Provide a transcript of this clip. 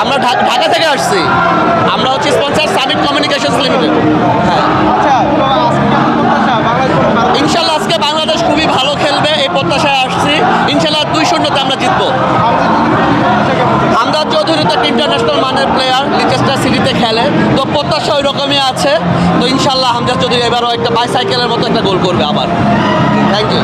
আমরা ঢাকা থেকে আসছি। আমরা হচ্ছে স্পন্সর সামিট কমিউনিকেশনস লিমিটেড। হ্যাঁ, ইনশাল্লাহ আজকে বাংলাদেশ খুবই ভালো খেলবে এই প্রত্যাশায় আসছি। ইনশাল্লাহ 2-0 আমরা জিতবো। হামজা চৌধুরী তো একটা ইন্টারন্যাশনাল মানের প্লেয়ার, লিচেস্টার সিটিতে খেলে, তো প্রত্যাশা ওই রকমই আছে। তো ইনশাল্লাহ হামজা চৌধুরী এবারও একটা বাইসাইকেলের মতো একটা গোল করবে আবার। Thank you.